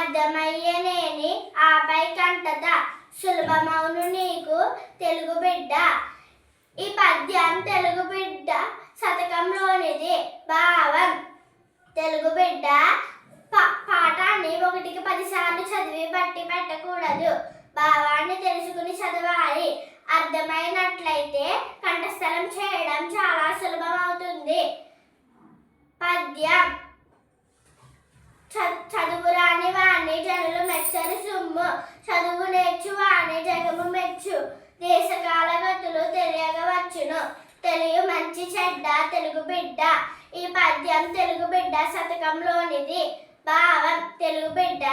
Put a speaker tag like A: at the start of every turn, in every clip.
A: అర్థమయ్యేనేని ఆపై కంటత సులభమౌను నీకు తెలుగు బిడ్డ. ఈ పద్యం తెలుగు బిడ్డ శతకంలోనిది. భావం: తెలుగు బిడ్డ పాఠాన్ని 1కి 10 సార్లు చదివి బట్టి పెట్టకూడదు. భావాన్ని తెలుసుకుని చదవాలి. అర్థమైనట్లయితే కంఠస్థలం చేయడం చాలా సులభమవుతుంది. పద్యం: చదువురాని వాణ్ణి జనులు మెచ్చని సుమ్ము, చదువు నేర్చు వాణ్ణి జగము మెచ్చు, దేశకాల గతులు తెలియగవచ్చును, తెలియ మంచి చెడ్డ తెలుగు బిడ్డ. ఈ పద్యం తెలుగు బిడ్డ శతకంలోనిది. భావం: తెలుగు బిడ్డ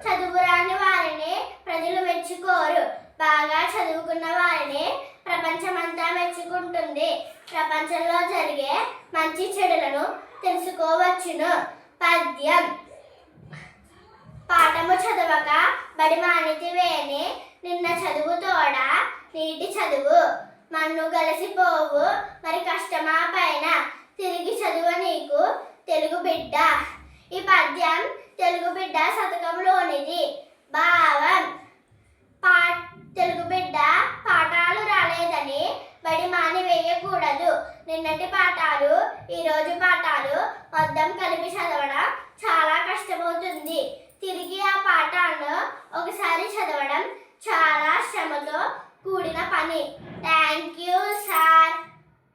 A: చదువురాని వారిని ప్రజలు మెచ్చుకోరు. బాగా చదువుకున్న వారిని ప్రపంచమంతా మెచ్చుకుంటుంది. ప్రపంచంలో జరిగే మంచి చెడులను తెలుసుకోవచ్చును. పద్యం: పాఠము చదవక బడి మానితివేని, నిన్న చదువు తోడ నీటి చదువు, మన్ను గలసిపోవు మరి కష్టమా పైన, తిరిగి చదువు నీకు తెలుగు బిడ్డ. ఈ పద్యం తెలుగు బిడ్డ శతకంలోనిది. భావం: తెలుగు బిడ్డ పాఠాలు రాలేదని బడి మాని వేయకూడదు. నిన్నటి పాఠాలు ఈరోజు పాఠాలు మొత్తం కలిపి చదవడం చాలా కష్టమవుతుంది. తిరిగి ఆ పాఠాలను ఒకసారి చదవడం చాలా శ్రమతో కూడిన పని. Thank you sir.